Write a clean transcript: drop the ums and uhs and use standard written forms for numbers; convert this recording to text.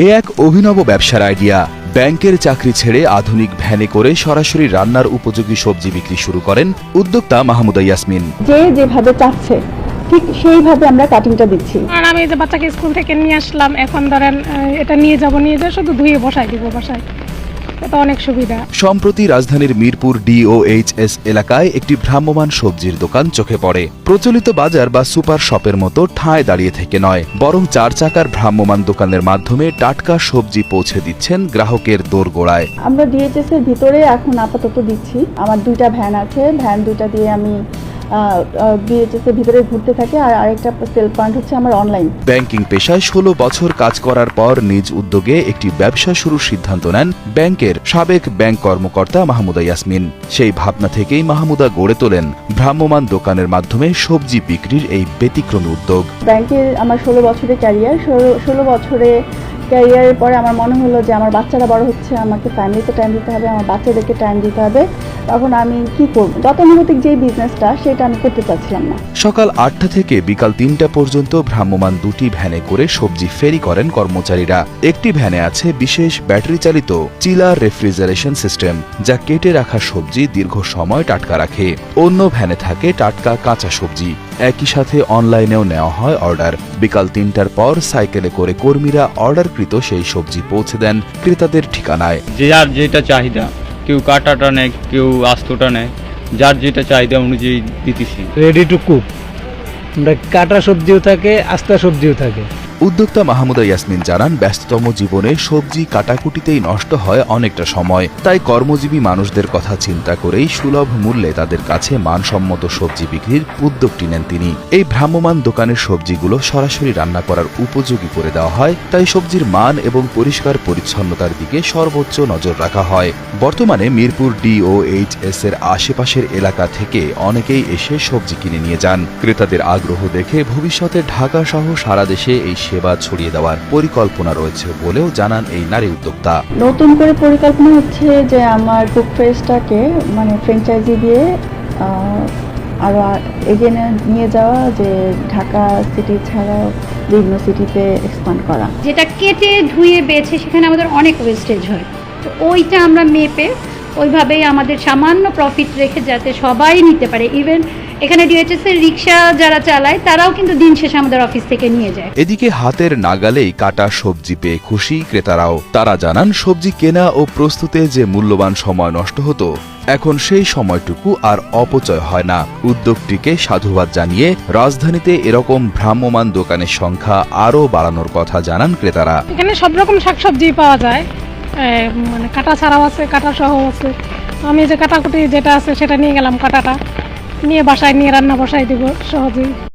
এক অভিনব ব্যবসার আইডিয়া। ব্যাংকের চাকরি ছেড়ে আধুনিক ভ্যানে করে সরাসরি রান্নার উপযোগী সবজি বিক্রি শুরু করেন উদ্যোক্তা মাহমুদা ইয়াসমিন। যে যেভাবে চাচ্ছে ঠিক সেইভাবে আমরা কাটিংটা দিচ্ছি। আর আমি যে বাচ্চাকে স্কুল থেকে নিয়ে আসলাম, এখন ধরেন এটা নিয়ে যা শুধু ধুয়ে বসাই দিব বাসায়, এটা অনেক সুবিধা। সম্প্রতি রাজধানীর মিরপুর DOHS এলাকায় একটি ভ্রাম্যমাণ সবজির দোকান চোখে পড়ে। প্রচলিত বাজার বা সুপার শপের মতো ঠায় দাঁড়িয়ে থেকে নয়, বরং 4 চাকার ভ্রাম্যমাণ দোকানের মাধ্যমে টাটকা সবজি পৌঁছে দিচ্ছেন গ্রাহকের দোরগোড়ায়। আমরা DHS এর ভিতরে এখন আপাতত দিচ্ছি। আমার 2টা ভ্যান আছে, ভ্যান 2টা দিয়ে আমি DHS এর ভিতরে ঘুরতে থাকি, আর আরেকটা সেল পয়েন্ট হচ্ছে আমার অনলাইন। ব্যাংকিং পেশায় 16 বছর কাজ করার পর নিজ উদ্যোগে একটি ব্যবসা শুরুর সিদ্ধান্ত নেন ব্যাংকের সাবেক ব্যাংক কর্মকর্তা মাহমুদা ইয়াসমিন। সেই ভাবনা থেকেই মাহমুদা গড়ে তোলেন ভ্রাম্যমাণ দোকানের মাধ্যমে সবজি বিক্রির এই ব্যতিক্রমী উদ্যোগ। ব্যাংকের আমার 16 বছরের ক্যারিয়ার, 16 বছরে ক্যারিয়ারের পরে আমার মনে হলো যে আমার বাচ্চারা বড় হচ্ছে, আমাকে ফ্যামিলিতে টাইম দিতে হবে, আমার বাচ্চাদেরকে টাইম দিতে হবে। তখন আমি কি করব, গতানুগতিক যে বিজনেসটা সেটা আমি করতে চাচ্ছিলাম না। সকাল 8টা থেকে বিকাল 3টা পর্যন্ত ভ্রাম্যমাণ 2টি ভ্যানে করে সবজি ফেরি করেন কর্মচারীরা। একটি ভ্যানে আছে বিশেষ ব্যাটারি চালিত চিলার রেফ্রিজারেশন সিস্টেম, যা কেটে রাখা সবজি দীর্ঘ সময় টাটকা রাখে। অন্য ভ্যানে থাকে টাটকা কাঁচা সবজি। একই সাথে অনলাইনেও নেওয়া হয় অর্ডার। বিকাল 3টার পর সাইকেলে করে কর্মীরা অর্ডারকৃত সেই সবজি পৌঁছে দেন ক্রেতাদের ঠিকানায়। যার যেটা চাহিদা, কেউ কাটাটা নেয়, কেউ আস্তটা নেয়, যার যেটা চাহিদা অনুযায়ী দিতেছি। রেডি টু কুক, আমরা কাটা সবজিও থাকে, আস্তা সবজিও থাকে। উদ্যোক্তা মাহমুদা ইয়াসমিন জানান, ব্যস্ততম জীবনে সবজি কাটাকুটিতেই নষ্ট হয় অনেকটা সময়। তাই কর্মজীবী মানুষদের কথা চিন্তা করেই সুলভ মূল্যে তাদের কাছে মানসম্মত সবজি বিক্রির উদ্যোগটি নেন তিনি। এই ভ্রাম্যমাণ দোকানের সবজিগুলো সরাসরি রান্না করার উপযোগী করে দেওয়া হয়, তাই সবজির মান এবং পরিষ্কার পরিচ্ছন্নতার দিকে সর্বোচ্চ নজর রাখা হয়। বর্তমানে মিরপুর DOHS এর আশেপাশের এলাকা থেকে অনেকেই এসে সবজি কিনে নিয়ে যান। ক্রেতাদের আগ্রহ দেখে ভবিষ্যতে ঢাকা সহ সারা দেশে এই সেবা ছড়িয়ে দেওয়ার পরিকল্পনা রয়েছে বলেও জানান এই নারী উদ্যোক্তা। নতুন করে পরিকল্পনা হচ্ছে যে আমার কুক ফ্রেশটাকে ফ্র্যাঞ্চাইজি দিয়ে আরো এগিয়ে নিয়ে যাওয়া, যে ঢাকা সিটি ছাড়াও বিভিন্ন সিটিতে এক্সপ্যান্ড করা। যেটা কেটে ধুয়ে বেছে সেখানে আমাদের অনেক ওয়েস্টেজ হয়, তো ওইটা আমরা মেপে ওইভাবেই আমাদের সামান্য প্রফিট রেখে যাতে সবাই নিতে পারে। ইভেন এখানে DHS এর রিক্সা যারা চালায় তারাও কিন্তু দিন শেষে আমাদের অফিস থেকে নিয়ে যায়। এদিকে হাতের নাগালেই কাটা সবজি পেয়ে খুশি ক্রেতারাও। তারা জানান, সবজি কেনা ও প্রস্তুতে যে মূল্যবান সময় নষ্ট হতো, এখন সেই সময়টুকু আর অপচয় হয় না। উদ্যোগটিকে সাধুবাদ জানিয়ে রাজধানীতে এরকম ভ্রাম্যমাণ দোকানের সংখ্যা আরও বাড়ানোর কথা জানান ক্রেতারা। এখানে সব রকম শাকসবজি পাওয়া যায়, মানে কাটা ছাড়াও আছে, কাটা সহ আছে। আমি যে কাটাকুটি যেটা আছে সেটা নিয়ে গেলাম, কাটাটা নিয়ে বাসায় নিয়ে রান্না বসাই দিব সহজেই।